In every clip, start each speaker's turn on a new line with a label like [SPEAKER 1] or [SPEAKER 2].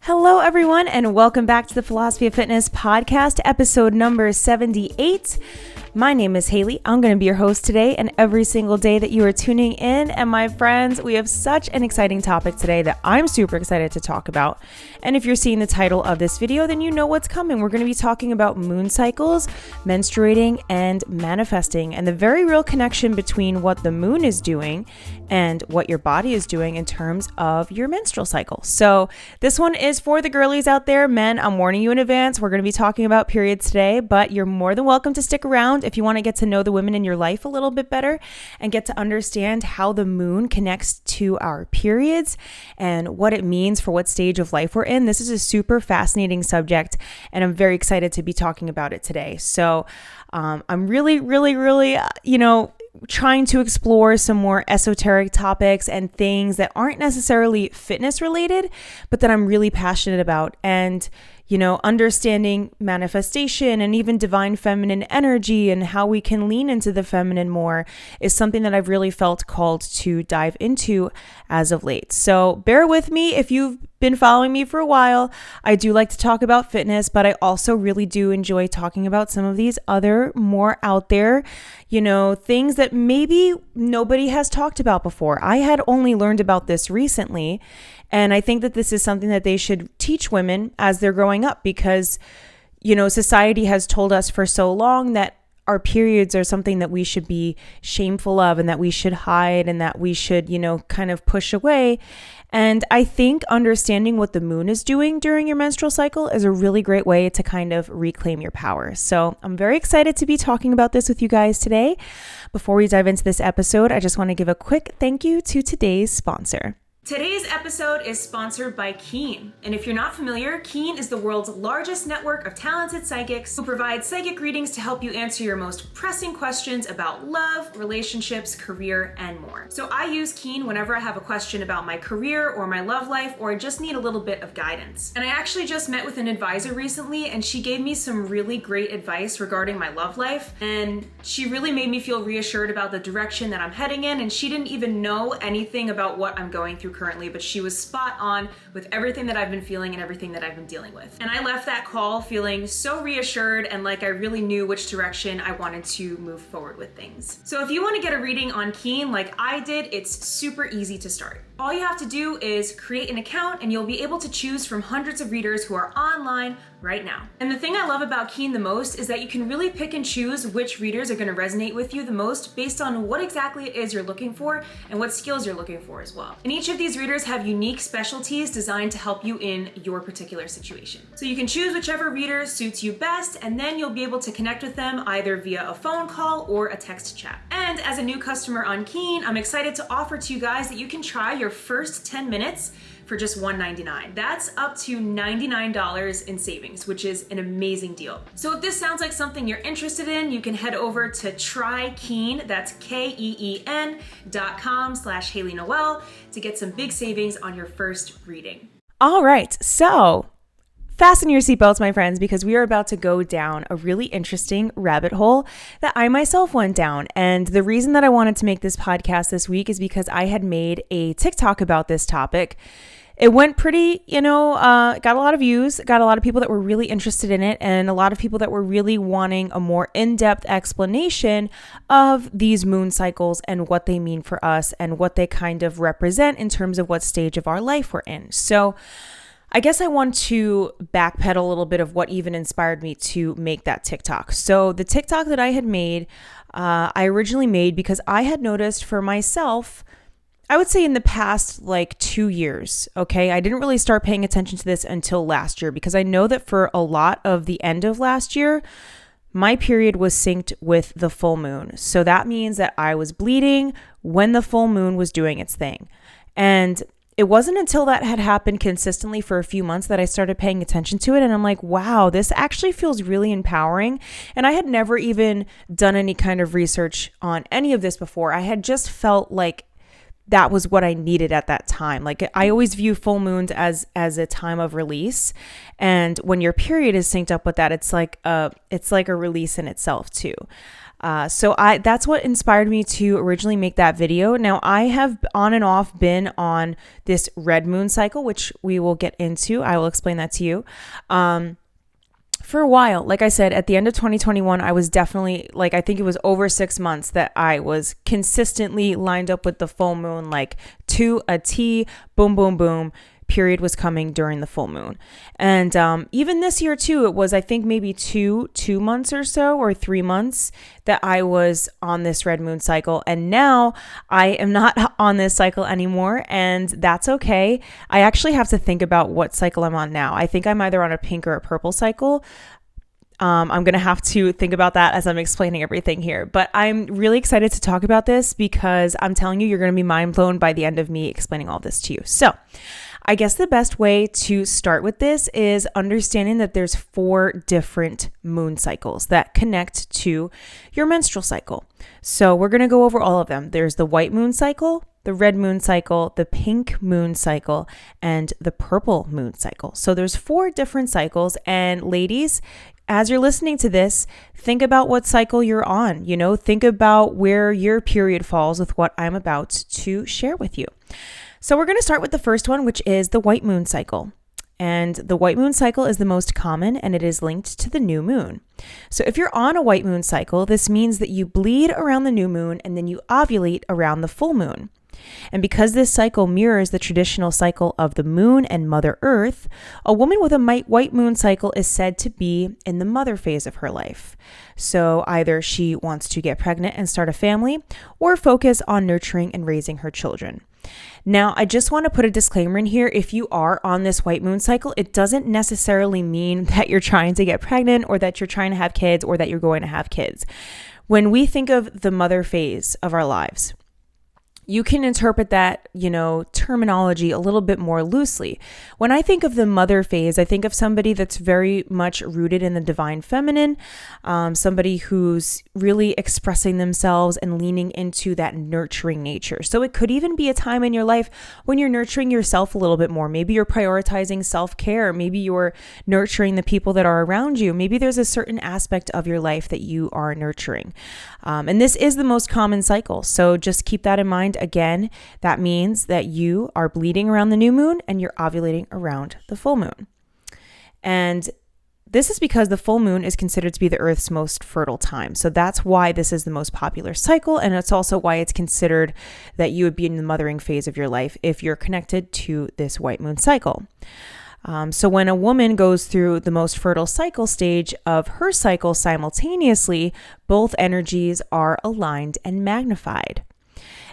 [SPEAKER 1] Hello, everyone, and welcome back to the Philosophy of Fitness podcast, episode number 78. My name is Haley. I'm going to be your host today and every single day that you are tuning in. And my friends, we have such an exciting topic today that I'm super excited to talk about. And if you're seeing the title of this video, then you know what's coming. We're going to be talking about moon cycles, menstruating, and manifesting, and the very real connection between what the moon is doing and what your body is doing in terms of your menstrual cycle. So this one is for the girlies out there. Men, I'm warning you in advance. We're going to be talking about periods today, but you're more than welcome to stick around if you want to get to know the women in your life a little bit better and get to understand how the moon connects to our periods and what it means for what stage of life we're in. This is a super fascinating subject, and I'm very excited to be talking about it today. So I'm really, trying to explore some more esoteric topics and things that aren't necessarily fitness related, but that I'm really passionate about. And understanding manifestation and even divine feminine energy and how we can lean into the feminine more is something that I've really felt called to dive into as of late. So bear with me if you've been following me for a while. I do like to talk about fitness, but I also really do enjoy talking about some of these other more out there, things that maybe nobody has talked about before. I had only learned about this recently. And I think that this is something that they should teach women as they're growing up because, society has told us for so long that our periods are something that we should be shameful of and that we should hide and that we should, kind of push away. And I think understanding what the moon is doing during your menstrual cycle is a really great way to kind of reclaim your power. So I'm very excited to be talking about this with you guys today. Before we dive into this episode, I just want to give a quick thank you to today's sponsor.
[SPEAKER 2] Today's episode is sponsored by Keen. And if you're not familiar, Keen is the world's largest network of talented psychics who provide psychic readings to help you answer your most pressing questions about love, relationships, career, and more. So I use Keen whenever I have a question about my career or my love life, or I just need a little bit of guidance. And I actually just met with an advisor recently, and she gave me some really great advice regarding my love life. And she really made me feel reassured about the direction that I'm heading in. And she didn't even know anything about what I'm going through currently, but she was spot on with everything that I've been feeling and everything that I've been dealing with. And I left that call feeling so reassured and like I really knew which direction I wanted to move forward with things. So if you want to get a reading on Keen like I did, it's super easy to start. All you have to do is create an account and you'll be able to choose from hundreds of readers who are online right now. And the thing I love about Keen the most is that you can really pick and choose which readers are going to resonate with you the most based on what exactly it is you're looking for and what skills you're looking for as well. And each of these readers have unique specialties designed to help you in your particular situation. So you can choose whichever reader suits you best, and then you'll be able to connect with them either via a phone call or a text chat. And as a new customer on Keen, I'm excited to offer to you guys that you can try your first 10 minutes for just $1.99. That's up to $99 in savings, which is an amazing deal. So if this sounds like something you're interested in, you can head over to TryKeen, that's KEEN.com/Haley Noel to get some big savings on your first reading.
[SPEAKER 1] All right, so fasten your seatbelts, my friends, because we are about to go down a really interesting rabbit hole that I myself went down. And the reason that I wanted to make this podcast this week is because I had made a TikTok about this topic. It went pretty, got a lot of views, got a lot of people that were really interested in it, and a lot of people that were really wanting a more in-depth explanation of these moon cycles and what they mean for us and what they kind of represent in terms of what stage of our life we're in. So I guess I want to backpedal a little bit of what even inspired me to make that TikTok. So the TikTok that I had made, I originally made because I had noticed for myself, I would say in the past 2 years, okay? I didn't really start paying attention to this until last year because I know that for a lot of the end of last year, my period was synced with the full moon. So that means that I was bleeding when the full moon was doing its thing. And it wasn't until that had happened consistently for a few months that I started paying attention to it. And I'm like, wow, this actually feels really empowering. And I had never even done any kind of research on any of this before. I had just felt like that was what I needed at that time. Like I always view full moons as a time of release. And when your period is synced up with that, it's like a release in itself too. So that's what inspired me to originally make that video. Now, I have on and off been on this red moon cycle, which we will get into. I will explain that to you. For a while, like I said, at the end of 2021, I was definitely I think it was over 6 months that I was consistently lined up with the full moon, like to a T, boom, boom, boom. Period was coming during the full moon. And even this year too, it was, I think maybe two months or so, or 3 months that I was on this red moon cycle. And now I am not on this cycle anymore. And that's okay. I actually have to think about what cycle I'm on now. I think I'm either on a pink or a purple cycle. I'm going to have to think about that as I'm explaining everything here. But I'm really excited to talk about this because I'm telling you, you're going to be mind blown by the end of me explaining all this to you. So I guess the best way to start with this is understanding that there's 4 different moon cycles that connect to your menstrual cycle. So we're going to go over all of them. There's the white moon cycle, the red moon cycle, the pink moon cycle, and the purple moon cycle. So there's 4 different cycles. And ladies, as you're listening to this, think about what cycle you're on. Think about where your period falls with what I'm about to share with you. So we're going to start with the first one, which is the white moon cycle. And the white moon cycle is the most common, and it is linked to the new moon. So if you're on a white moon cycle, this means that you bleed around the new moon and then you ovulate around the full moon. And because this cycle mirrors the traditional cycle of the moon and Mother Earth, a woman with a white moon cycle is said to be in the mother phase of her life. So either she wants to get pregnant and start a family, or focus on nurturing and raising her children. Now, I just want to put a disclaimer in here. If you are on this white moon cycle, it doesn't necessarily mean that you're trying to get pregnant or that you're trying to have kids or that you're going to have kids. When we think of the mother phase of our lives, you can interpret that, terminology a little bit more loosely. When I think of the mother phase, I think of somebody that's very much rooted in the divine feminine, somebody who's really expressing themselves and leaning into that nurturing nature. So it could even be a time in your life when you're nurturing yourself a little bit more. Maybe you're prioritizing self-care. Maybe you're nurturing the people that are around you. Maybe there's a certain aspect of your life that you are nurturing. And this is the most common cycle. So just keep that in mind. Again, that means that you are bleeding around the new moon and you're ovulating around the full moon. And this is because the full moon is considered to be the Earth's most fertile time. So that's why this is the most popular cycle. And it's also why it's considered that you would be in the mothering phase of your life if you're connected to this white moon cycle. So when a woman goes through the most fertile cycle stage of her cycle simultaneously, both energies are aligned and magnified.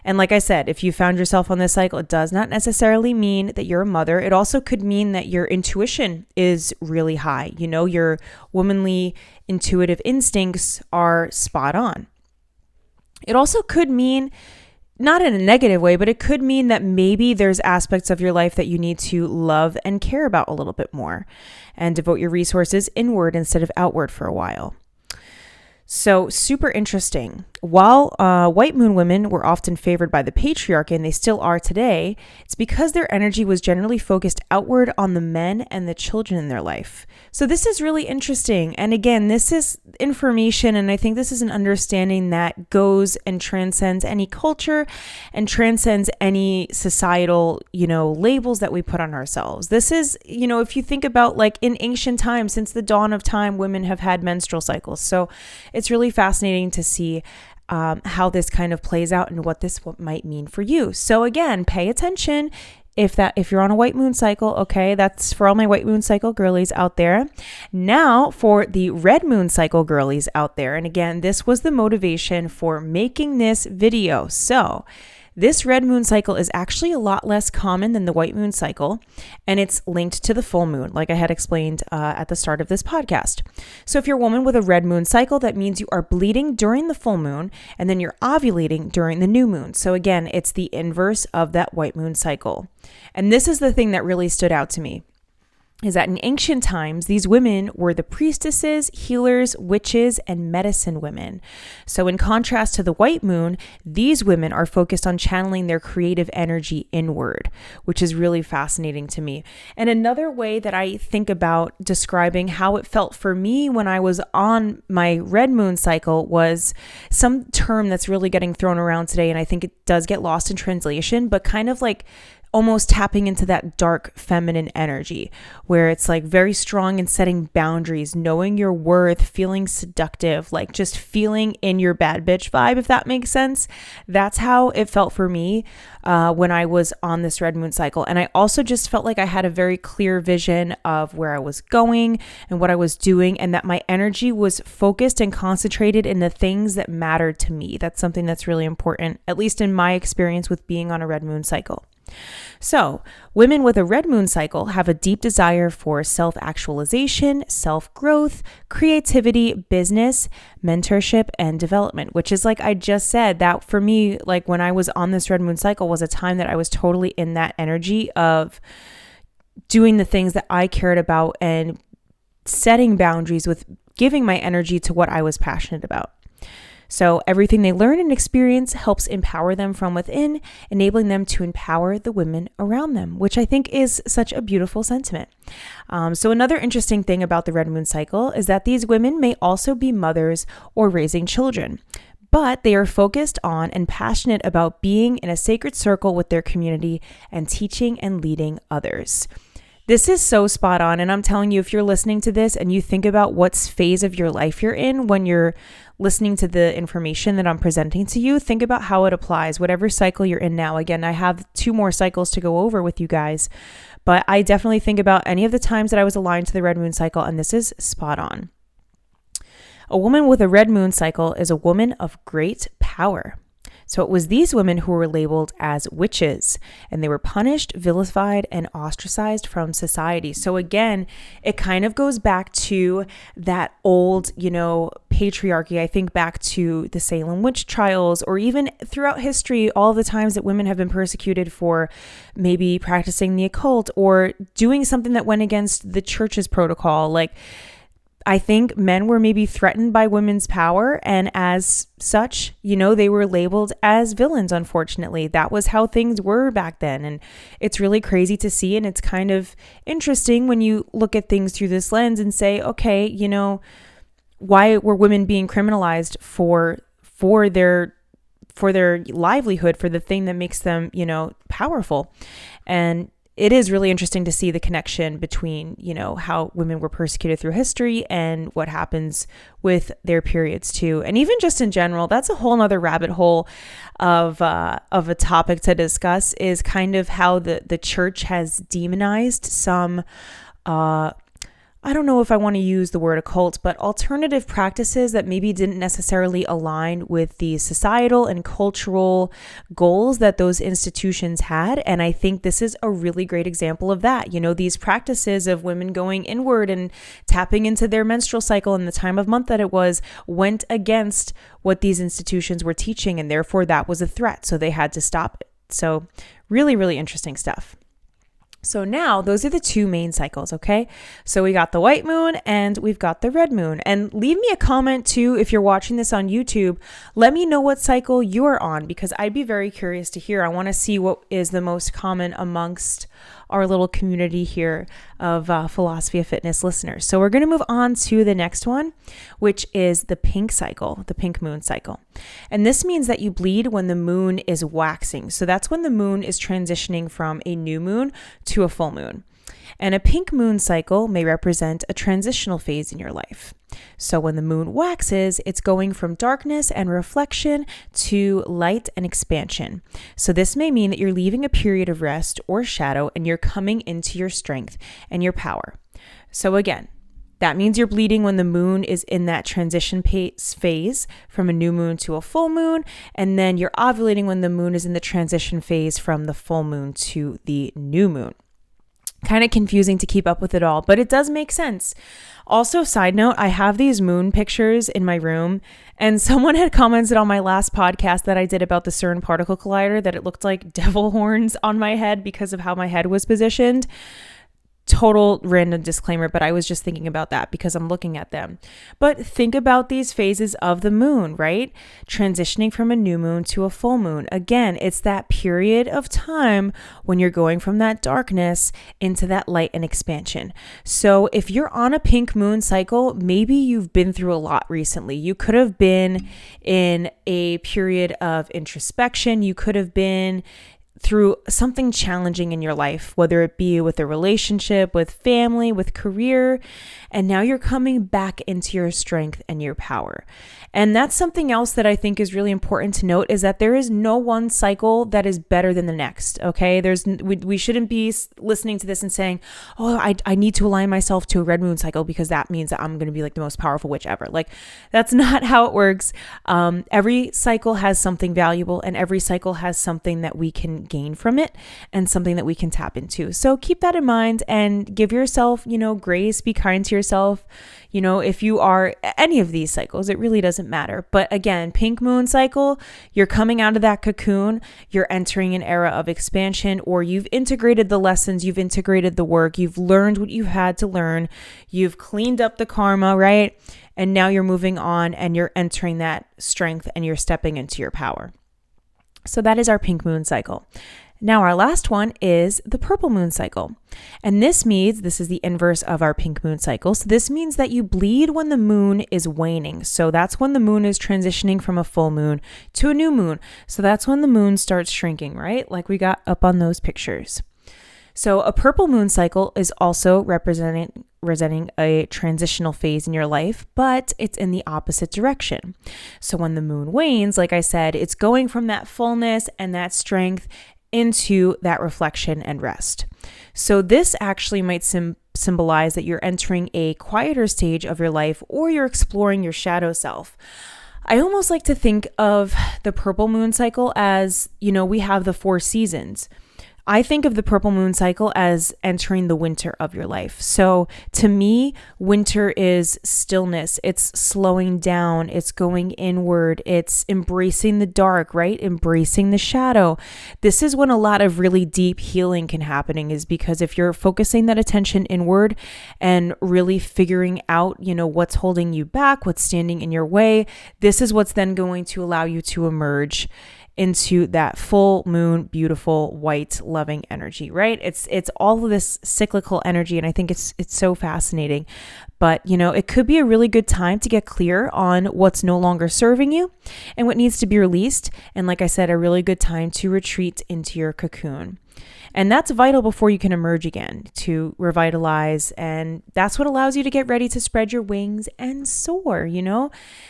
[SPEAKER 1] And like I said, if you found yourself on this cycle, it does not necessarily mean that you're a mother. It also could mean that your intuition is really high. Your womanly intuitive instincts are spot on. It also could mean, not in a negative way, but it could mean that maybe there's aspects of your life that you need to love and care about a little bit more and devote your resources inward instead of outward for a while. So super interesting. While white moon women were often favored by the patriarchy, and they still are today, it's because their energy was generally focused outward on the men and the children in their life. So this is really interesting. And again, this is information, and I think this is an understanding that goes and transcends any culture and transcends any societal, labels that we put on ourselves. This is, if you think about in ancient times, since the dawn of time, women have had menstrual cycles. So it's really fascinating to see how this kind of plays out and what this might mean for you. So again, pay attention. If you're on a white moon cycle, okay, that's for all my white moon cycle girlies out there. Now for the red moon cycle girlies out there. And again, this was the motivation for making this video. So this red moon cycle is actually a lot less common than the white moon cycle, and it's linked to the full moon, like I had explained at the start of this podcast. So if you're a woman with a red moon cycle, that means you are bleeding during the full moon, and then you're ovulating during the new moon. So again, it's the inverse of that white moon cycle. And this is the thing that really stood out to me. is that in ancient times, these women were the priestesses, healers, witches, and medicine women. So in contrast to the white moon, these women are focused on channeling their creative energy inward, which is really fascinating to me. And another way that I think about describing how it felt for me when I was on my red moon cycle was some term that's really getting thrown around today, and I think it does get lost in translation, but kind of like almost tapping into that dark feminine energy where it's like very strong in setting boundaries, knowing your worth, feeling seductive, like just feeling in your bad bitch vibe, if that makes sense. That's how it felt for me when I was on this red moon cycle. And I also just felt like I had a very clear vision of where I was going and what I was doing, and that my energy was focused and concentrated in the things that mattered to me. That's something that's really important, at least in my experience with being on a red moon cycle. So, women with a red moon cycle have a deep desire for self-actualization, self-growth, creativity, business, mentorship, and development, which is like I just said, that for me, like when I was on this red moon cycle was a time that I was totally in that energy of doing the things that I cared about and setting boundaries with giving my energy to what I was passionate about. So everything they learn and experience helps empower them from within, enabling them to empower the women around them, which I think is such a beautiful sentiment. So another interesting thing about the red moon cycle is that these women may also be mothers or raising children, but they are focused on and passionate about being in a sacred circle with their community and teaching and leading others. This is so spot on. And I'm telling you, if you're listening to this and you think about what phase of your life you're in when you're listening to the information that I'm presenting to you, think about how it applies, whatever cycle you're in now. Again, I have 2 more cycles to go over with you guys, but I definitely think about any of the times that I was aligned to the red moon cycle, and this is spot on. A woman with a red moon cycle is a woman of great power. So it was these women who were labeled as witches, and they were punished, vilified, and ostracized from society. So again, it kind of goes back to that old, patriarchy. I think back to the Salem witch trials, or even throughout history, all the times that women have been persecuted for maybe practicing the occult or doing something that went against the church's protocol. Like, I think men were maybe threatened by women's power, and as such, they were labeled as villains, unfortunately. That was how things were back then, and it's really crazy to see, and it's kind of interesting when you look at things through this lens and say, okay, why were women being criminalized for their livelihood, for the thing that makes them, powerful? And it is really interesting to see the connection between, how women were persecuted through history and what happens with their periods too. And even just in general, that's a whole nother rabbit hole of a topic to discuss, is kind of how the church has demonized some, I don't know if I want to use the word occult, but alternative practices that maybe didn't necessarily align with the societal and cultural goals that those institutions had. And I think this is a really great example of that. These practices of women going inward and tapping into their menstrual cycle and the time of month that it was went against what these institutions were teaching, and therefore that was a threat. So they had to stop it. So really, really interesting stuff. So now those are the 2 main cycles, okay? So we got the white moon and we've got the red moon. And leave me a comment too if you're watching this on YouTube. Let me know what cycle you're on, because I'd be very curious to hear. I want to see what is the most common amongst our little community here of Philosophy of Fitness listeners. So we're going to move on to the next one, which is the pink cycle, the pink moon cycle. And this means that you bleed when the moon is waxing. So that's when the moon is transitioning from a new moon to a full moon. And a pink moon cycle may represent a transitional phase in your life. So when the moon waxes, it's going from darkness and reflection to light and expansion. So this may mean that you're leaving a period of rest or shadow, and you're coming into your strength and your power. So again, that means you're bleeding when the moon is in that transition phase from a new moon to a full moon, and then you're ovulating when the moon is in the transition phase from the full moon to the new moon. Kind of confusing to keep up with it all, but it does make sense. Also, side note, I have these moon pictures in my room, and someone had commented on my last podcast that I did about the CERN particle collider that it looked like devil horns on my head because of how my head was positioned. Total random disclaimer, but I was just thinking about that because I'm looking at them. But think about these phases of the moon, right? Transitioning from a new moon to a full moon. Again, it's that period of time when you're going from that darkness into that light and expansion. So if you're on a pink moon cycle, maybe you've been through a lot recently. You could have been in a period of introspection. You could have been through something challenging in your life, whether it be with a relationship, with family, with career, and now you're coming back into your strength and your power. And that's something else that I think is really important to note, is that there is no one cycle that is better than the next, okay? We shouldn't be listening to this and saying, oh, I need to align myself to a red moon cycle because that means that I'm going to be like the most powerful witch ever. Like, that's not how it works. Every cycle has something valuable, and every cycle has something that we can gain from it and something that we can tap into. So keep that in mind and give yourself, grace, be kind to yourself. If you are any of these cycles, it really doesn't matter. But again, pink moon cycle, you're coming out of that cocoon, you're entering an era of expansion, or you've integrated the lessons, you've integrated the work, you've learned what you had to learn, you've cleaned up the karma, right? And now you're moving on and you're entering that strength and you're stepping into your power. So that is our pink moon cycle. Now, our last one is the purple moon cycle. And this is the inverse of our pink moon cycle. So this means that you bleed when the moon is waning. So that's when the moon is transitioning from a full moon to a new moon. So that's when the moon starts shrinking, right? Like we got up on those pictures. So a purple moon cycle is also representing a transitional phase in your life, but it's in the opposite direction. So when the moon wanes, like I said, it's going from that fullness and that strength into that reflection and rest. So this actually might symbolize that you're entering a quieter stage of your life, or you're exploring your shadow self. I almost like to think of the purple moon cycle as, we have the 4 seasons. I think of the purple moon cycle as entering the winter of your life. So to me, winter is stillness. It's slowing down. It's going inward. It's embracing the dark, right? Embracing the shadow. This is when a lot of really deep healing can happen, is because if you're focusing that attention inward and really figuring out, what's holding you back, what's standing in your way, this is what's then going to allow you to emerge into that full moon, beautiful, white, loving energy, right? It's all of this cyclical energy, and I think it's so fascinating. But, it could be a really good time to get clear on what's no longer serving you and what needs to be released. And like I said, a really good time to retreat into your cocoon. And that's vital before you can emerge again, to revitalize. And that's what allows you to get ready to spread your wings and soar,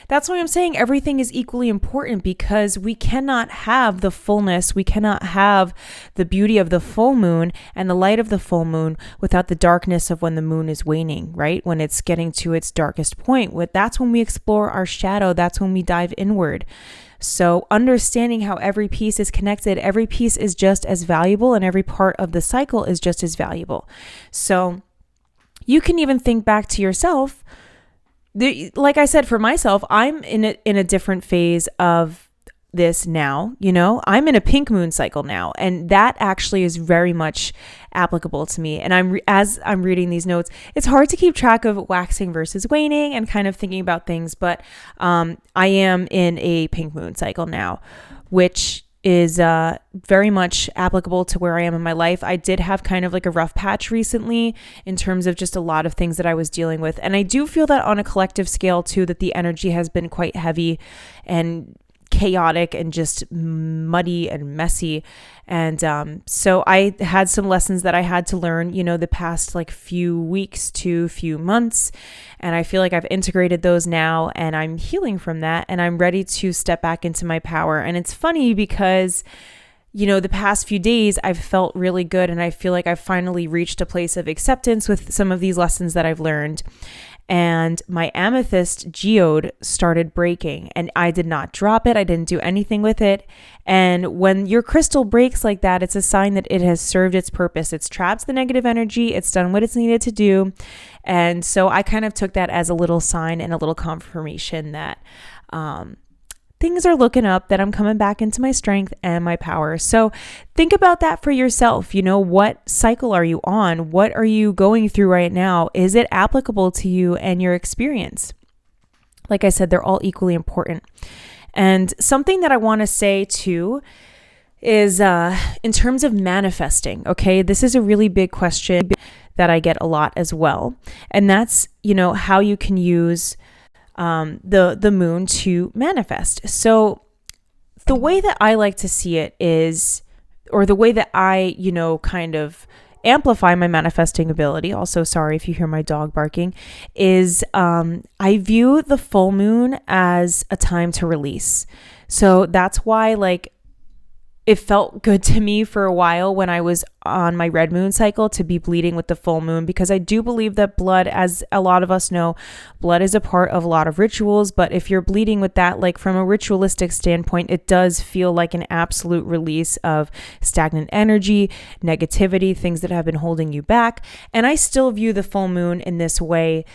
[SPEAKER 1] That's why I'm saying everything is equally important, because we cannot have the fullness, we cannot have the beauty of the full moon and the light of the full moon without the darkness of when the moon is waning, right? When it's getting to its darkest point. That's when we explore our shadow. That's when we dive inward. So understanding how every piece is connected, every piece is just as valuable, and every part of the cycle is just as valuable. So you can even think back to yourself. Like I said, for myself, I'm in a different phase of this now. I'm in a pink moon cycle now, and that actually is very much applicable to me. And as I'm reading these notes, it's hard to keep track of waxing versus waning and kind of thinking about things, but I am in a pink moon cycle now, which is very much applicable to where I am in my life. I did have kind of like a rough patch recently in terms of just a lot of things that I was dealing with. And I do feel that on a collective scale too, that the energy has been quite heavy and chaotic and just muddy and messy. And so I had some lessons that I had to learn, the past few weeks to few months. And I feel like I've integrated those now, and I'm healing from that, and I'm ready to step back into my power. And it's funny because the past few days I've felt really good, and I feel like I've finally reached a place of acceptance with some of these lessons that I've learned. And my amethyst geode started breaking, and I did not drop it. I didn't do anything with it. And when your crystal breaks like that, it's a sign that it has served its purpose. It's trapped the negative energy. It's done what it's needed to do. And so I kind of took that as a little sign and a little confirmation that things are looking up, that I'm coming back into my strength and my power. So think about that for yourself. What cycle are you on? What are you going through right now? Is it applicable to you and your experience? Like I said, they're all equally important. And something that I want to say too is in terms of manifesting, okay? This is a really big question that I get a lot as well. And that's, how you can use the moon to manifest. So the way that I like to see it is, or the way that I, kind of amplify my manifesting ability, also sorry if you hear my dog barking, is I view the full moon as a time to release. So that's why it felt good to me for a while when I was on my red moon cycle to be bleeding with the full moon, because I do believe that blood, as a lot of us know, blood is a part of a lot of rituals. But if you're bleeding with that, from a ritualistic standpoint, it does feel like an absolute release of stagnant energy, negativity, things that have been holding you back. And I still view the full moon in this way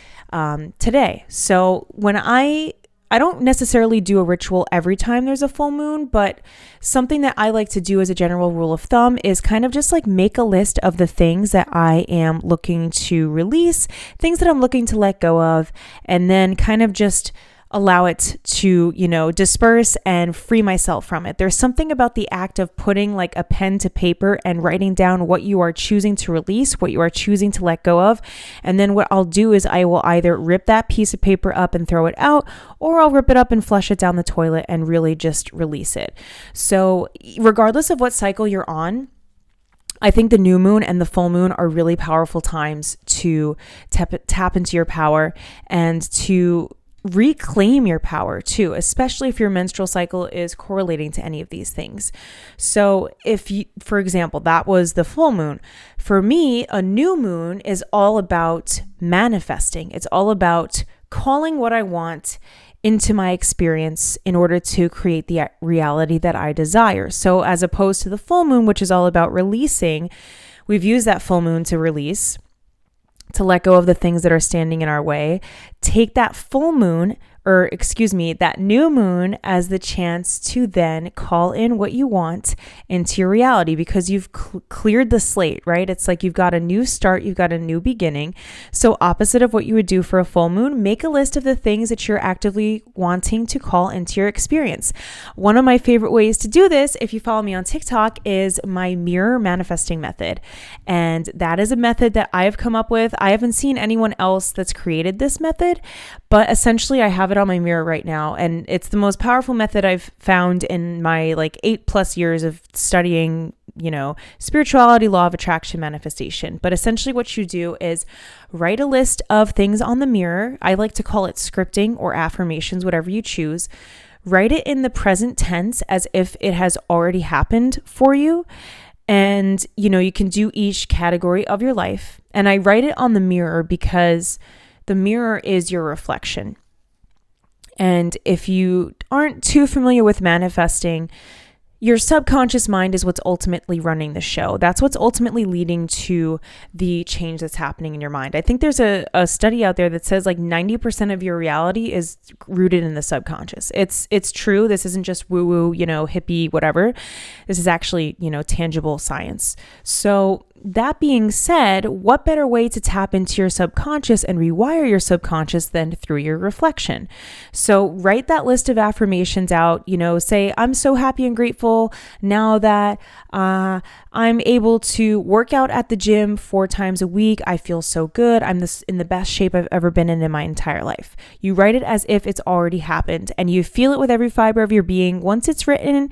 [SPEAKER 1] today. So when I don't necessarily do a ritual every time there's a full moon, but something that I like to do as a general rule of thumb is kind of just make a list of the things that I am looking to release, things that I'm looking to let go of, and then kind of just allow it to, disperse and free myself from it. There's something about the act of putting a pen to paper and writing down what you are choosing to release, what you are choosing to let go of. And then what I'll do is I will either rip that piece of paper up and throw it out, or I'll rip it up and flush it down the toilet and really just release it. So regardless of what cycle you're on, I think the new moon and the full moon are really powerful times to tap into your power and to reclaim your power too, especially if your menstrual cycle is correlating to any of these things. So if you, for example, that was the full moon. For me, a new moon is all about manifesting. It's all about calling what I want into my experience in order to create the reality that I desire. So as opposed to the full moon, which is all about releasing, we've used that full moon to release, to let go of the things that are standing in our way. Take that full moon, that new moon, as the chance to then call in what you want into your reality, because you've cleared the slate, right? It's you've got a new start, you've got a new beginning. So opposite of what you would do for a full moon, make a list of the things that you're actively wanting to call into your experience. One of my favorite ways to do this, if you follow me on TikTok, is my mirror manifesting method. And that is a method that I've come up with. I haven't seen anyone else that's created this method, but essentially I have it on my mirror right now, and it's the most powerful method I've found in my 8+ years of studying, spirituality, law of attraction, manifestation. But essentially what you do is write a list of things on the mirror. I like to call it scripting or affirmations, whatever you choose. Write it in the present tense as if it has already happened for you. And, you can do each category of your life. And I write it on the mirror because the mirror is your reflection. And if you aren't too familiar with manifesting, your subconscious mind is what's ultimately running the show. That's what's ultimately leading to the change that's happening in your mind. I think there's a study out there that says 90% of your reality is rooted in the subconscious. It's true. This isn't just woo-woo, hippie, whatever. This is actually, tangible science. So that being said, what better way to tap into your subconscious and rewire your subconscious than through your reflection? So write that list of affirmations out, say, I'm so happy and grateful now that I'm able to work out at the gym 4 times a week. I feel so good. I'm in the best shape I've ever been in my entire life. You write it as if it's already happened, and you feel it with every fiber of your being. Once it's written,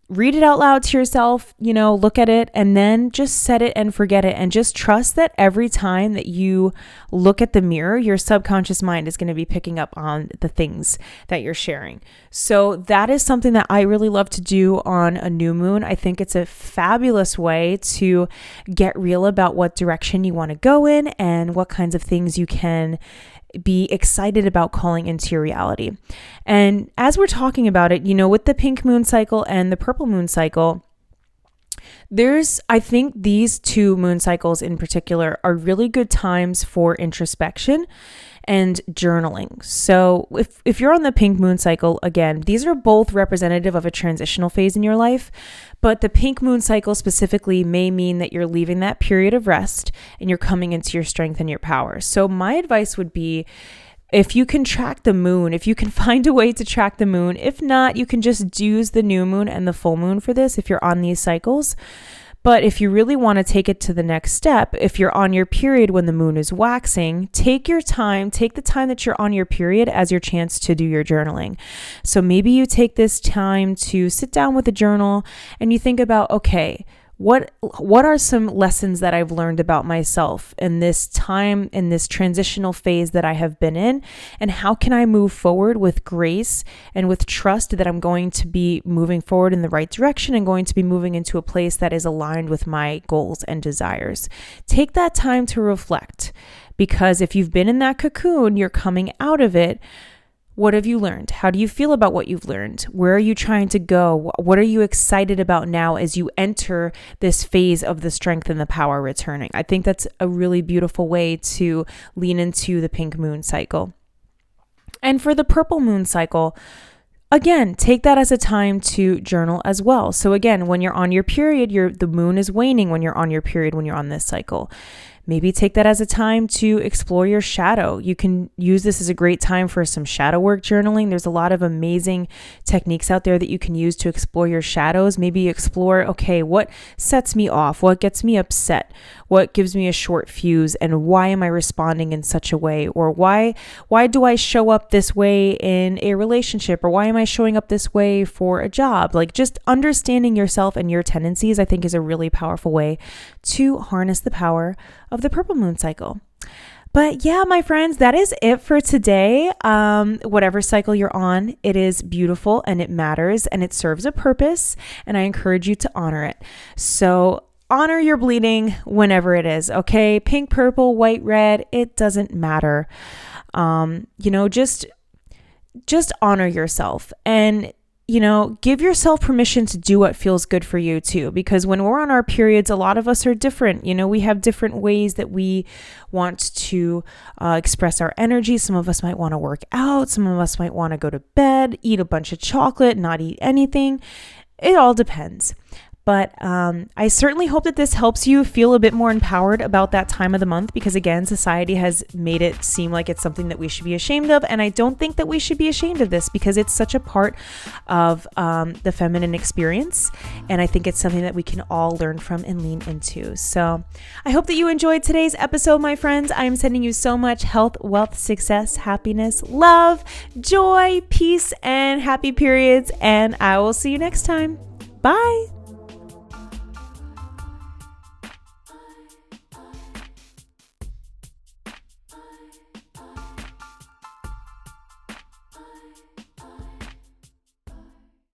[SPEAKER 1] read it out loud to yourself, look at it, and then just set it and forget it. And just trust that every time that you look at the mirror, your subconscious mind is going to be picking up on the things that you're sharing. So that is something that I really love to do on a new moon. I think it's a fabulous way to get real about what direction you want to go in and what kinds of things you can be excited about calling into your reality. And as we're talking about it, with the pink moon cycle and the purple moon cycle, I think these 2 moon cycles in particular are really good times for introspection and journaling. So if you're on the pink moon cycle, again, these are both representative of a transitional phase in your life, but the pink moon cycle specifically may mean that you're leaving that period of rest and you're coming into your strength and your power. So my advice would be, if you can track the moon, if you can find a way to track the moon, if not, you can just use the new moon and the full moon for this if you're on these cycles. But if you really want to take it to the next step, if you're on your period when the moon is waxing, take the time that you're on your period as your chance to do your journaling. So maybe you take this time to sit down with a journal and you think about, okay, what are some lessons that I've learned about myself in this time, in this transitional phase that I have been in, and how can I move forward with grace and with trust that I'm going to be moving forward in the right direction and going to be moving into a place that is aligned with my goals and desires. Take that time to reflect, because if you've been in that cocoon, you're coming out of it. What have you learned? How do you feel about what you've learned? Where are you trying to go? What are you excited about now as you enter this phase of the strength and the power returning? I think that's a really beautiful way to lean into the pink moon cycle. And for the purple moon cycle, again, take that as a time to journal as well. So again, when you're on your period, the moon is waning when you're on your period, when you're on this cycle. Maybe take that as a time to explore your shadow. You can use this as a great time for some shadow work journaling. There's a lot of amazing techniques out there that you can use to explore your shadows. Maybe you explore, okay, what sets me off? What gets me upset? What gives me a short fuse? And why am I responding in such a way? Or why do I show up this way in a relationship? Or why am I showing up this way for a job? Like, just understanding yourself and your tendencies, I think, is a really powerful way to harness the power of the purple moon cycle. But yeah, my friends, that is it for today. Whatever cycle you're on, it is beautiful and it matters and it serves a purpose, and I encourage you to honor it. So honor your bleeding whenever it is, okay? Pink, purple, white, red, it doesn't matter. Just honor yourself and give yourself permission to do what feels good for you too, because when we're on our periods, a lot of us are different. We have different ways that we want to express our energy. Some of us might want to work out. Some of us might want to go to bed, eat a bunch of chocolate, not eat anything. It all depends. But I certainly hope that this helps you feel a bit more empowered about that time of the month, because again, society has made it seem like it's something that we should be ashamed of. And I don't think that we should be ashamed of this, because it's such a part of the feminine experience. And I think it's something that we can all learn from and lean into. So I hope that you enjoyed today's episode, my friends. I am sending you so much health, wealth, success, happiness, love, joy, peace, and happy periods. And I will see you next time. Bye.